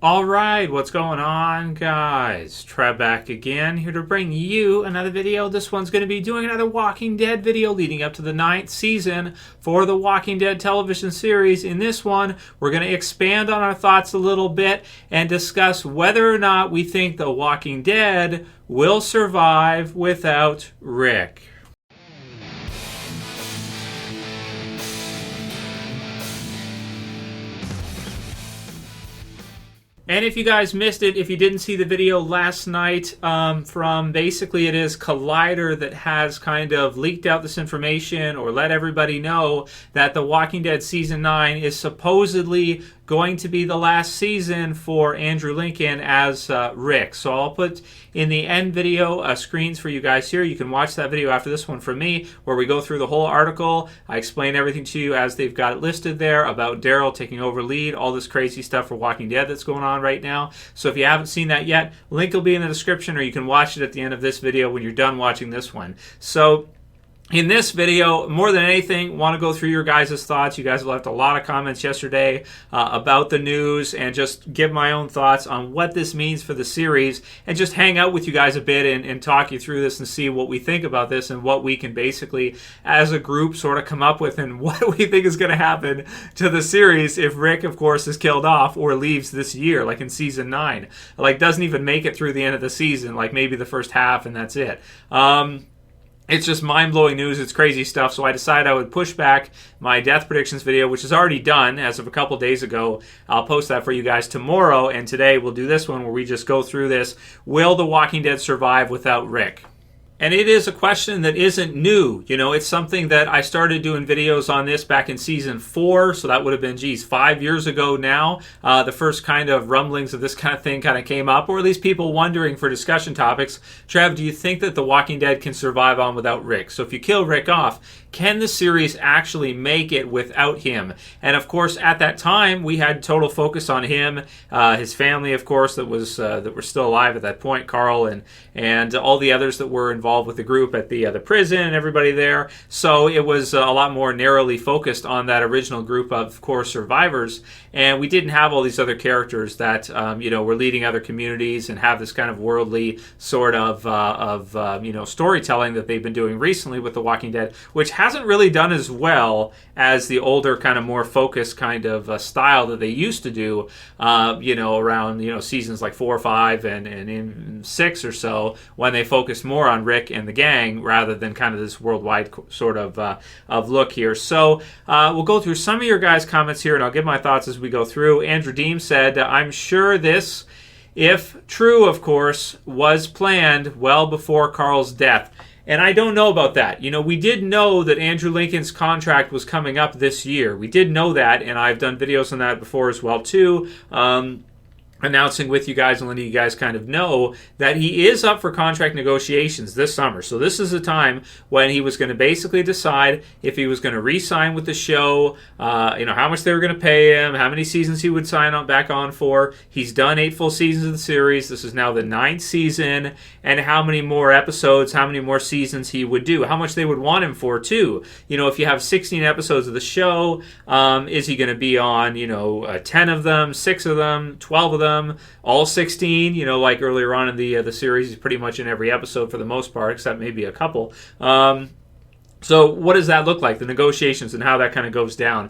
All right, what's going on, guys? Trev back again, here to bring you another video. This one's going to be doing another Walking Dead video leading up to the 9th season for the Walking Dead television series. In this one, we're going to expand on our thoughts a little bit and discuss whether or not we think the Walking Dead will survive without Rick. And if you guys missed it, if you didn't see the video last night from basically it is Collider that has kind of leaked out this information or let everybody know that The Walking Dead Season 9 is supposedly going to be the last season for Andrew Lincoln as Rick. So I'll put in the end video screens for you guys here. You can watch that video after this one from me where we go through the whole article. I explain everything to you as they've got it listed there about Daryl taking over lead, all this crazy stuff for Walking Dead that's going on right now. So if you haven't seen that yet, link will be in the description, or you can watch it at the end of this video when you're done watching this one. So in this video, more than anything, want to go through your guys' thoughts. You guys left a lot of comments yesterday about the news, and just give my own thoughts on what this means for the series, and just hang out with you guys a bit and talk you through this and see what we think about this and what we can basically, as a group, sort of come up with and what we think is going to happen to the series if Rick, of course, is killed off or leaves this year, like in Season 9. Like, doesn't even make it through the end of the season, like maybe the first half, and that's it. It's just mind-blowing news. It's crazy stuff. So I decided I would push back my death predictions video, which is already done as of a couple days ago. I'll post that for you guys tomorrow. And today we'll do this one where we just go through this. Will The Walking Dead survive without Rick? And it is a question that isn't new. You know, it's something that I started doing videos on this back in Season 4. So that would have been, 5 years ago now. The first kind of rumblings of this kind of thing kind of came up, or at least people wondering for discussion topics. Trev, do you think that The Walking Dead can survive on without Rick? So if you kill Rick off, can the series actually make it without him? And of course, at that time, we had total focus on him, his family, of course, that were still alive at that point, Carl and all the others that were involved with the group at the prison and everybody there. So it was a lot more narrowly focused on that original group of core survivors, and we didn't have all these other characters that were leading other communities and have this kind of worldly sort of storytelling that they've been doing recently with The Walking Dead, which hasn't really done as well as the older kind of more focused kind of style that they used to do around seasons like 4 or 5 and in 6 or so, when they focused more on Rick and the gang rather than kind of this worldwide sort of look here. So we'll go through some of your guys' comments here, and I'll give my thoughts as we go through. Andrew Deem said, I'm sure this, if true of course, was planned well before Carl's death. And I don't know about that. We did know that Andrew Lincoln's contract was coming up this year. We did know that, and I've done videos on that before as well too. Announcing with you guys and letting you guys kind of know that he is up for contract negotiations this summer. So this is a time when he was going to basically decide if he was going to re-sign with the show, how much they were going to pay him, how many seasons he would sign on back on for. He's done 8 full seasons of the series. This is now the 9th season, and how many more episodes, how many more seasons he would do, how much they would want him for too. If you have 16 episodes of the show, is he going to be on 10 of them, 6 of them, 12 of them, all 16, like earlier on in the series, he's pretty much in every episode for the most part, except maybe a couple. So what does that look like, the negotiations and how that kind of goes down?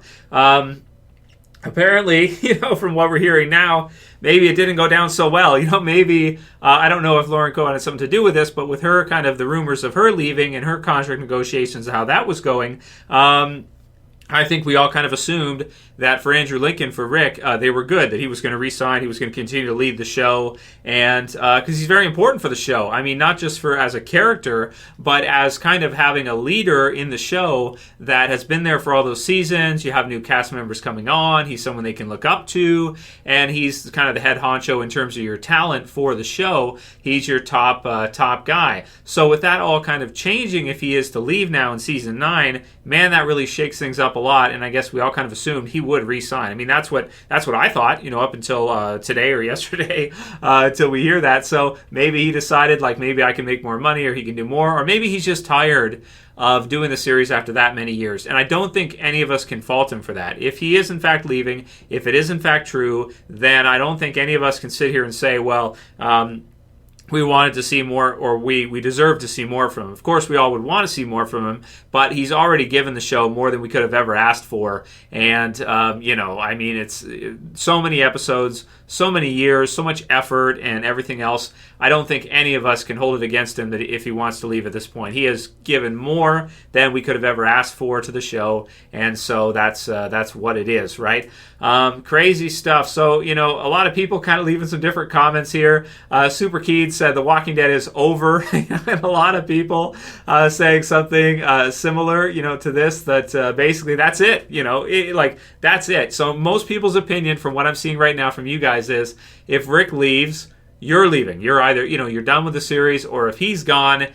Apparently, from what we're hearing now, maybe it didn't go down so well. Maybe, I don't know if Lauren Cohen had something to do with this, but with her kind of the rumors of her leaving and her contract negotiations and how that was going, I think we all kind of assumed that for Andrew Lincoln, for Rick, they were good, that he was going to re-sign, he was going to continue to lead the show, and because he's very important for the show. I mean, not just for as a character, but as kind of having a leader in the show that has been there for all those seasons. You have new cast members coming on, he's someone they can look up to, and he's kind of the head honcho in terms of your talent for the show. He's your top guy. So with that all kind of changing, if he is to leave now in Season 9, man, that really shakes things up a lot, and I guess we all kind of assumed he would re-sign. I mean, that's what I thought, up until today or yesterday, until we hear that. So maybe he decided, like, maybe I can make more money, or he can do more, or maybe he's just tired of doing the series after that many years. And I don't think any of us can fault him for that. If he is in fact leaving, if it is in fact true, then I don't think any of us can sit here and say, well, we wanted to see more, or we deserve to see more from him. Of course, we all would want to see more from him, but he's already given the show more than we could have ever asked for. And, I mean, it's so many episodes, so many years, so much effort and everything else. I don't think any of us can hold it against him that if he wants to leave at this point. He has given more than we could have ever asked for to the show, and so that's what it is, right? Crazy stuff. So, a lot of people kind of leaving some different comments here. Superkede said The Walking Dead is over, and a lot of people saying something similar, to this, that basically that's it, that's it. So most people's opinion from what I'm seeing right now from you guys is, if Rick leaves, you're leaving. You're either, you're done with the series, or if he's gone,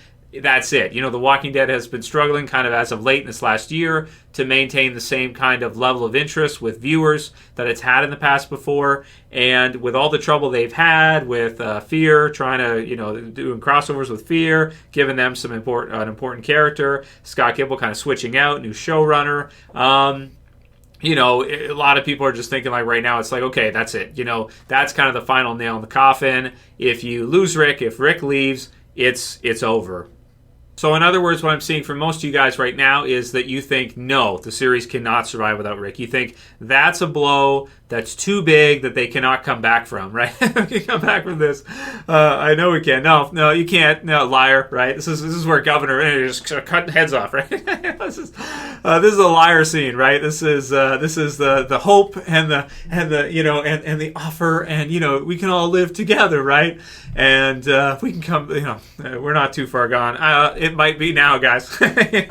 that's it. The Walking Dead has been struggling kind of as of late in this last year to maintain the same kind of level of interest with viewers that it's had in the past before. And with all the trouble they've had with Fear, trying to, doing crossovers with Fear, giving them an important character, Scott Gimple kind of switching out, new showrunner. A lot of people are just thinking, like, right now, it's like, okay, that's it. That's kind of the final nail in the coffin. If you lose Rick, if Rick leaves, it's over. So in other words, what I'm seeing from most of you guys right now is that you think, no, the series cannot survive without Rick. You think that's a blow that's too big that they cannot come back from, right? We can come back from this. I know we can. No, you can't. No, liar, right? This is where Governor just cut heads off, right? This is a liar scene, right? This is the hope and the offer, and we can all live together, right? And we can come. We're not too far gone. It might be now, guys. It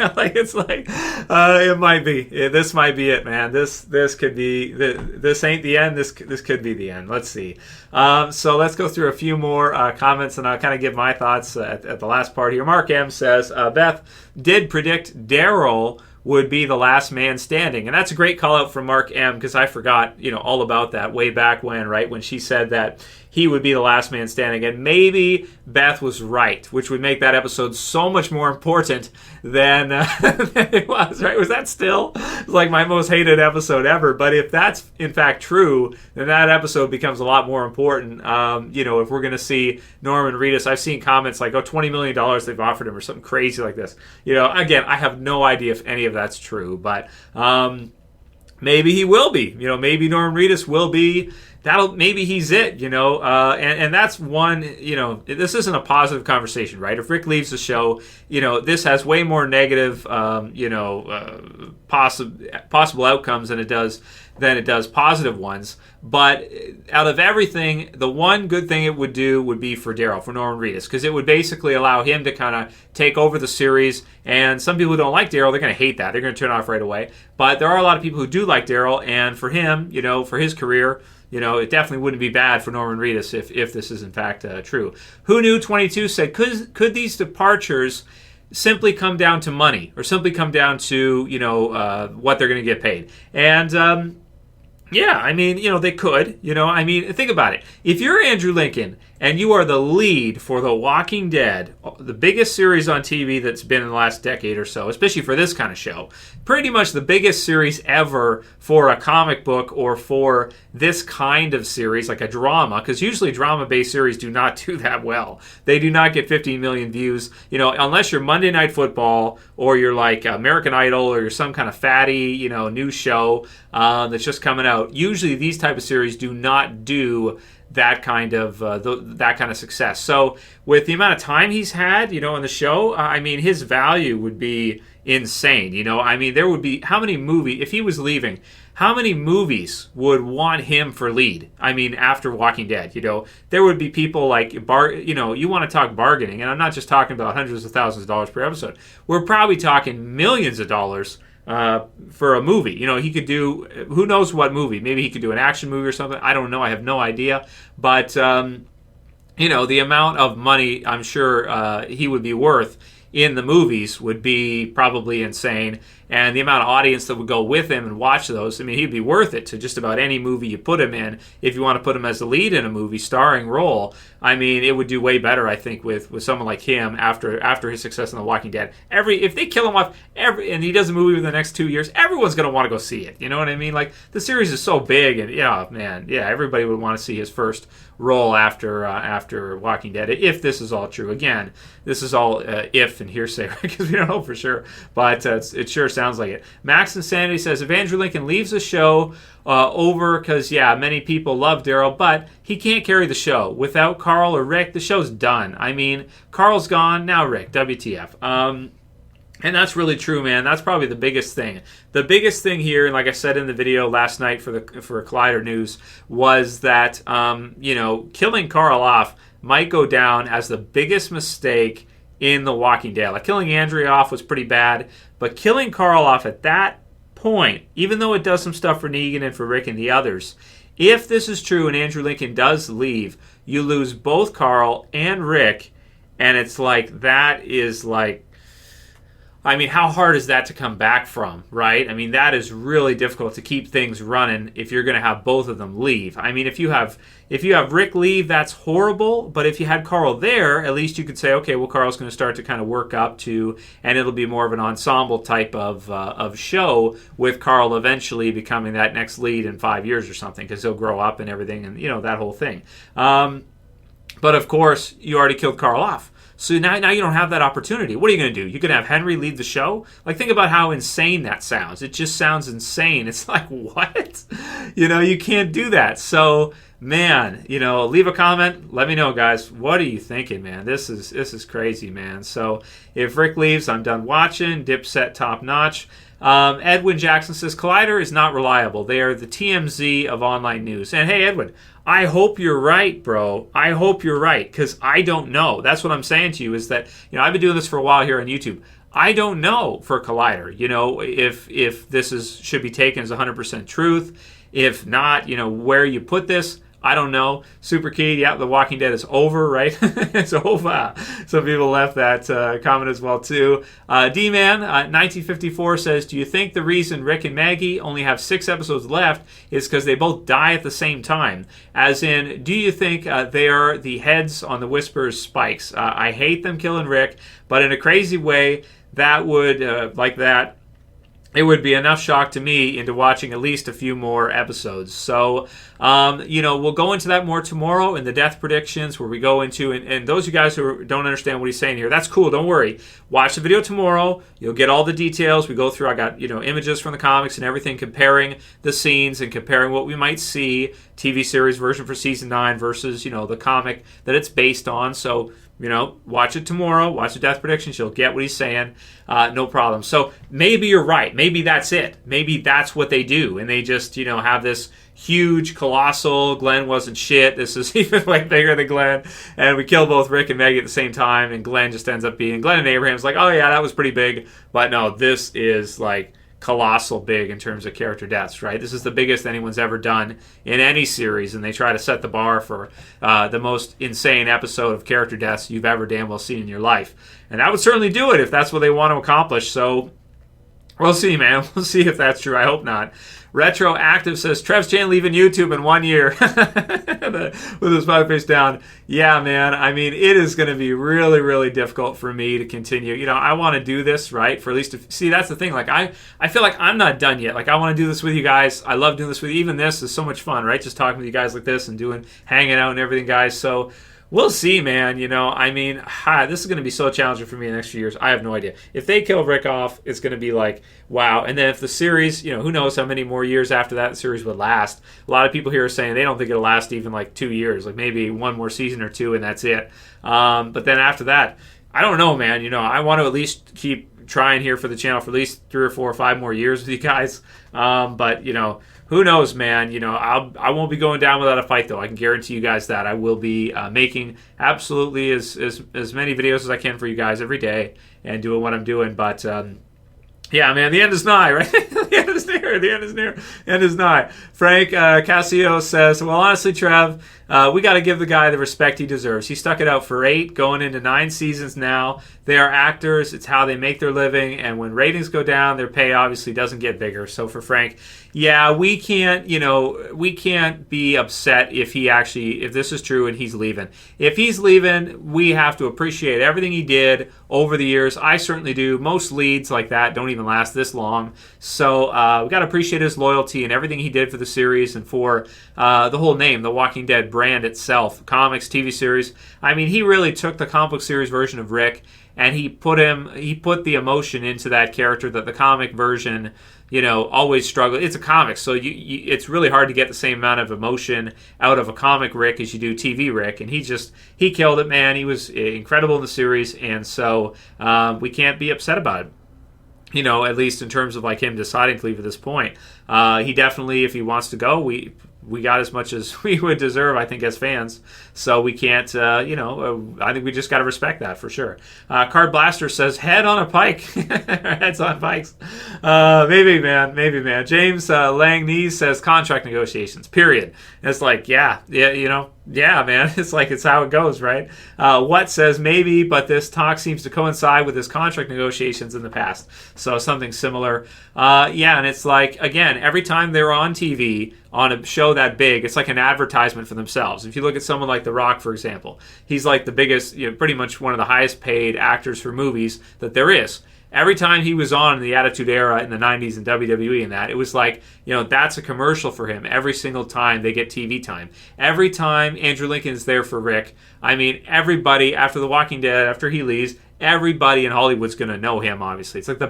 might be. This might be it, man. This could be. This ain't the end. This could be the end. Let's see. So let's go through a few more comments, and I'll kind of give my thoughts at the last part here. Mark M says, Beth did predict Daryl would be the last man standing. And that's a great call out from Mark M, because I forgot, all about that way back when, right? When she said that he would be the last man standing. And maybe Beth was right, which would make that episode so much more important than it was, right? Was that still like my most hated episode ever? But if that's in fact true, then that episode becomes a lot more important. If we're going to see Norman Reedus, I've seen comments like, $20 million they've offered him, or something crazy like this. Again, I have no idea if any of that's true, but maybe he will be. Maybe Norman Reedus will be. Maybe he's it, and that's one, this isn't a positive conversation, right? If Rick leaves the show, this has way more negative, possible outcomes than it does positive ones. But out of everything, the one good thing it would do would be for Daryl, for Norman Reedus, because it would basically allow him to kind of take over the series. And some people who don't like Daryl, they're going to hate that. They're going to turn off right away. But there are a lot of people who do like Daryl, and for him, for his career, it definitely wouldn't be bad for Norman Reedus if this is in fact true. Who Knew 22 said, could these departures simply come down to money, or simply come down to what they're going to get paid? And yeah, I mean, they could. Think about it. If you're Andrew Lincoln and you are the lead for The Walking Dead, the biggest series on TV that's been in the last decade or so, especially for this kind of show, pretty much the biggest series ever for a comic book or for this kind of series, like a drama, because usually drama-based series do not do that well. They do not get 15 million views, unless you're Monday Night Football, or you're like American Idol, or you're some kind of fatty, new show that's just coming out. Usually these type of series do not do that kind of success. So with the amount of time he's had, on the show, his value would be insane. There would be, how many movies, if he was leaving, how many movies would want him for lead? After Walking Dead, there would be people like, you want to talk bargaining, and I'm not just talking about hundreds of thousands of dollars per episode. We're probably talking millions of dollars for a movie. He could do, who knows what movie. Maybe he could do an action movie or something. I don't know. I have no idea. But, the amount of money I'm sure he would be worth in the movies would be probably insane. and the amount of audience that would go with him and watch those. I mean, he'd be worth it to just about any movie you put him in. If you want to put him as the lead in a movie, starring role, I mean, it would do way better, I think, with someone like him after his success in The Walking Dead. If they kill him off, and he does a movie within the next 2 years, everyone's going to want to go see it. You know what I mean? Like, the series is so big, and everybody would want to see his first role after Walking Dead, if this is all true. Again, this is all if and hearsay, right? Because we don't know for sure, but it sure sounds like it. Max Insanity says, if Andrew Lincoln leaves the show over, because many people love Daryl, but he can't carry the show without Carl or Rick. The show's done. I mean, Carl's gone, now Rick, WTF. And that's really true, man. That's probably the biggest thing. The biggest thing here, and like I said in the video last night for Collider News, was that killing Carl off might go down as the biggest mistake in The Walking Dead. Like, killing Andrea off was pretty bad, but killing Carl off at that point, even though it does some stuff for Negan and for Rick and the others, if this is true and Andrew Lincoln does leave, you lose both Carl and Rick, and it's like, that is like, I mean, how hard is that to come back from, right? I mean, that is really difficult to keep things running if you're going to have both of them leave. I mean, if you have Rick leave, that's horrible. But if you had Carl there, at least you could say, okay, well, Carl's going to start to kind of work up to, and it'll be more of an ensemble type of show, with Carl eventually becoming that next lead in 5 years or something, because he'll grow up and everything, and that whole thing. But of course, you already killed Carl off. So now you don't have that opportunity. What are you going to do? You could have Henry lead the show? Like, think about how insane that sounds. It just sounds insane. It's like, what? You can't do that. So, man, leave a comment. Let me know, guys. What are you thinking, man? This is crazy, man. So, if Rick leaves, I'm done watching. Dipset top notch. Edwin Jackson says, Collider is not reliable. They are the TMZ of online news. And hey, Edwin, I hope you're right, bro. I hope you're right, because I don't know. That's what I'm saying to you, is that, I've been doing this for a while here on YouTube. I don't know for Collider, if this should be taken as 100% truth. If not, where you put this, I don't know. Superkede, The Walking Dead is over, right? It's over. Some people left that comment as well, too. D-Man, 1954 says, do you think the reason Rick and Maggie only have 6 episodes left is because they both die at the same time? As in, do you think they are the heads on the Whisperer's spikes? I hate them killing Rick, but in a crazy way, that would, it would be enough shock to me into watching at least a few more episodes. So, we'll go into that more tomorrow in the death predictions, where we go into, and those of you guys who don't understand what he's saying here, that's cool, don't worry. Watch the video tomorrow. You'll get all the details. We go through, I got, images from the comics and everything, comparing the scenes and comparing what we might see, TV series version for season 9 versus, the comic that it's based on. So, watch it tomorrow. Watch the death predictions. You'll get what he's saying. No problem. So maybe you're right. Maybe that's it. Maybe that's what they do. And they just, have this huge, colossal, Glenn wasn't shit. This is even way bigger than Glenn. And we kill both Rick and Maggie at the same time. And Glenn just ends up being, Glenn and Abraham's like, oh yeah, that was pretty big. But no, this is like colossal big in terms of character deaths, right? This is the biggest anyone's ever done in any series, and they try to set the bar for the most insane episode of character deaths you've ever damn well seen in your life. And that would certainly do it if that's what they want to accomplish. So we'll see, man. We'll see if that's true. I hope not. Retroactive says, Trev's channel leaving YouTube in 1 year. With his smiley face down. Yeah, man. I mean, it is going to be really, really difficult for me to continue. I want to do this, right? For at least, see, that's the thing. Like, I feel like I'm not done yet. Like, I want to do this with you guys. I love doing this with you. Even this is so much fun, right? Just talking with you guys like this and hanging out and everything, guys. So, we'll see, man. This is going to be so challenging for me in the next few years. I have no idea. If they kill Rick off, it's going to be like, wow. And then if the series, who knows how many more years after that the series would last. A lot of people here are saying they don't think it'll last even like 2 years, like maybe one more season or 2, and that's it. But then after that, I don't know, man. I want to at least keep trying here for the channel for at least 3 or 4 or 5 more years with you guys. But, who knows, man? I won't be going down without a fight, though. I can guarantee you guys that. I will be making absolutely as many videos as I can for you guys every day and doing what I'm doing. But, yeah, man, the end is nigh, right? The end is near. The end is nigh. Frank Casio says, well, honestly, Trev, we got to give the guy the respect he deserves. He stuck it out for 8, going into 9 seasons now. They are actors. It's how they make their living. And when ratings go down, their pay obviously doesn't get bigger. So for Frank, yeah, we can't be upset if this is true and he's leaving. If he's leaving, we have to appreciate everything he did over the years. I certainly do. Most leads like that don't even last this long. So we got to appreciate his loyalty and everything he did for the series and for the whole name, the Walking Dead brand itself, comics, TV series. I mean, he really took the comic book series version of Rick and he put the emotion into that character that the comic version, always struggled. It's a comic, so it's really hard to get the same amount of emotion out of a comic Rick as you do TV Rick, and he killed it, man. He was incredible in the series, and so we can't be upset about it. At least in terms of like him deciding to leave at this point. He definitely, if he wants to go, we got as much as we would deserve, I think, as fans. So we can't, I think we just got to respect that for sure. Card Blaster says, head on a pike. Heads on pikes. Maybe, man. James Langnese says, contract negotiations, period. And it's like, yeah, man. It's like, it's how it goes, right? What says, maybe, but this talk seems to coincide with his contract negotiations in the past. So something similar. And it's like, again, every time they're on TV, on a show that big, it's like an advertisement for themselves. If you look at someone like The Rock, for example, he's like the biggest, pretty much one of the highest paid actors for movies that there is. Every time he was on in the Attitude Era in the 90s and WWE and that, it was like, that's a commercial for him. Every single time they get TV time. Every time Andrew Lincoln is there for Rick, I mean, everybody, after The Walking Dead, after he leaves, everybody in Hollywood's going to know him, obviously. It's like the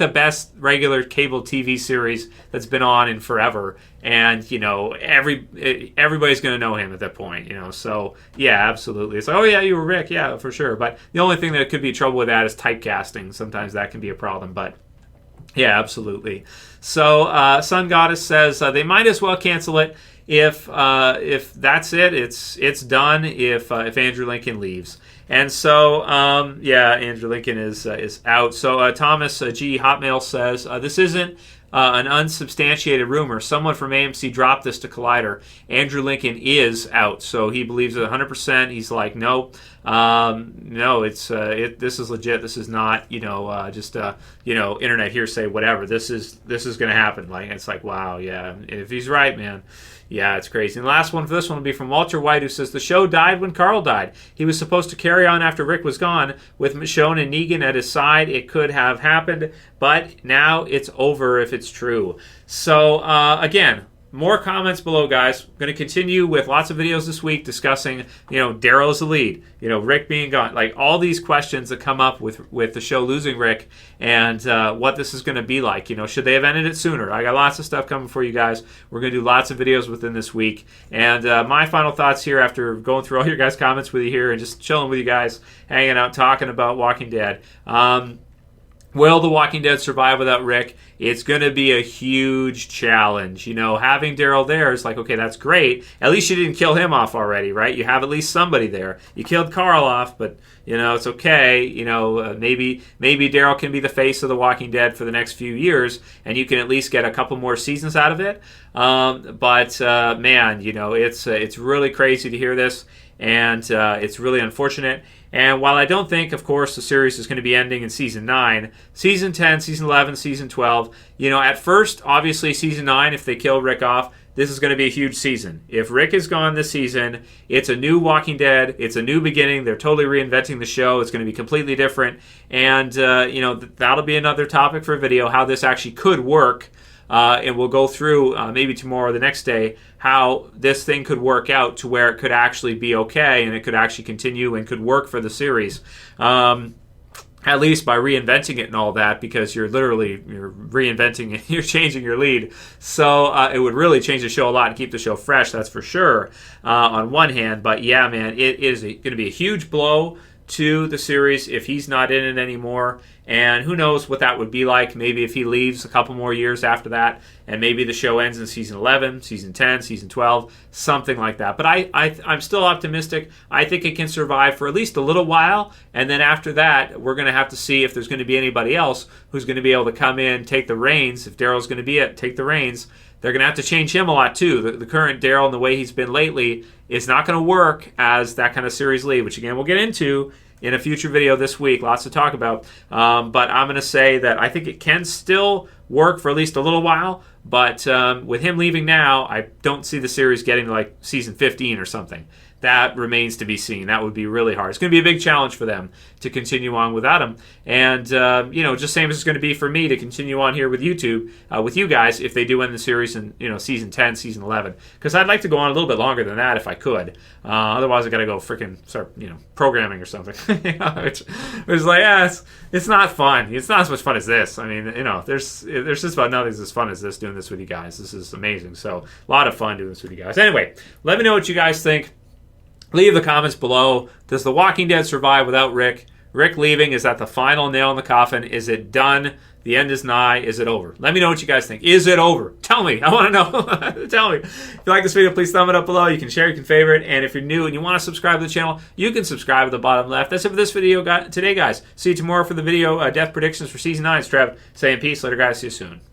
best regular cable TV series that's been on in forever. And, everybody's going to know him at that point, So, yeah, absolutely. It's like, oh, yeah, you were Rick. Yeah, for sure. But the only thing that could be trouble with that is typecasting. Sometimes that can be a problem. But, yeah, absolutely. So, Sun Goddess says they might as well cancel it if that's it. It's done if Andrew Lincoln leaves. And so, Andrew Lincoln is out. So Thomas G. Hotmail says, this isn't an unsubstantiated rumor. Someone from AMC dropped this to Collider. Andrew Lincoln is out. So he believes it 100%. He's like, no, this is legit. This is not, just internet hearsay, whatever. This is going to happen. Like, it's like, wow, yeah. If he's right, man. Yeah, it's crazy. And the last one for this one will be from Walter White, who says, the show died when Carl died. He was supposed to carry on after Rick was gone. With Michonne and Negan at his side, it could have happened, but now it's over if it's true. So, again, more comments below, guys. I'm going to continue with lots of videos this week discussing, Daryl as the lead, Rick being gone, like all these questions that come up with the show losing Rick and what this is going to be like. Should they have ended it sooner? I got lots of stuff coming for you guys. We're going to do lots of videos within this week. And my final thoughts here after going through all your guys' comments with you here and just chilling with you guys, hanging out, talking about Walking Dead. Will The Walking Dead survive without Rick? It's going to be a huge challenge. Having Daryl there is like, okay, that's great. At least you didn't kill him off already, right? You have at least somebody there. You killed Carl off, but, it's okay. Maybe Daryl can be the face of The Walking Dead for the next few years, and you can at least get a couple more seasons out of it. Man, it's really crazy to hear this, and it's really unfortunate. And while I don't think, of course, the series is going to be ending in Season 9, Season 10, Season 11, Season 12, at first, obviously, Season 9, if they kill Rick off, this is going to be a huge season. If Rick is gone this season, it's a new Walking Dead. It's a new beginning. They're totally reinventing the show. It's going to be completely different. And, that'll be another topic for a video, how this actually could work. And we'll go through maybe tomorrow or the next day how this thing could work out to where it could actually be okay and it could actually continue and could work for the series. At least by reinventing it and all that, because you're reinventing it, you're changing your lead. So it would really change the show a lot and keep the show fresh, that's for sure, on one hand. But yeah, man, it is going to be a huge blow to the series if he's not in it anymore. And who knows what that would be like. Maybe if he leaves a couple more years after that, and maybe the show ends in Season 11, Season 10, Season 12, something like that. But I'm still optimistic. I think it can survive for at least a little while, and then after that, we're going to have to see if there's going to be anybody else who's going to be able to come in, take the reins. If Daryl's going to be it, take the reins, they're going to have to change him a lot too. The current Daryl and the way he's been lately is not going to work as that kind of series lead, which again we'll get into in a future video this week. Lots to talk about. But I'm going to say that I think it can still work for at least a little while. But with him leaving now, I don't see the series getting to like season 15 or something. That remains to be seen. That would be really hard. It's going to be a big challenge for them to continue on without him. And, just same as it's going to be for me to continue on here with YouTube, with you guys, if they do end the series in, season 10, season 11. Because I'd like to go on a little bit longer than that if I could. Otherwise, I got to go freaking start, programming or something. Which is like, it's not fun. It's not as much fun as this. I mean, there's just about nothing as fun as this, doing this with you guys. This is amazing. So, a lot of fun doing this with you guys. Anyway, let me know what you guys think. Leave the comments below. Does The Walking Dead survive without Rick? Rick leaving, is that the final nail in the coffin? Is it done? The end is nigh. Is it over? Let me know what you guys think. Is it over? Tell me. I want to know. Tell me. If you like this video, please thumb it up below. You can share, you can favorite. And if you're new and you want to subscribe to the channel, you can subscribe at the bottom left. That's it for this video today, guys. See you tomorrow for the video Death Predictions for Season 9. It's Trev saying peace. Later, guys. See you soon.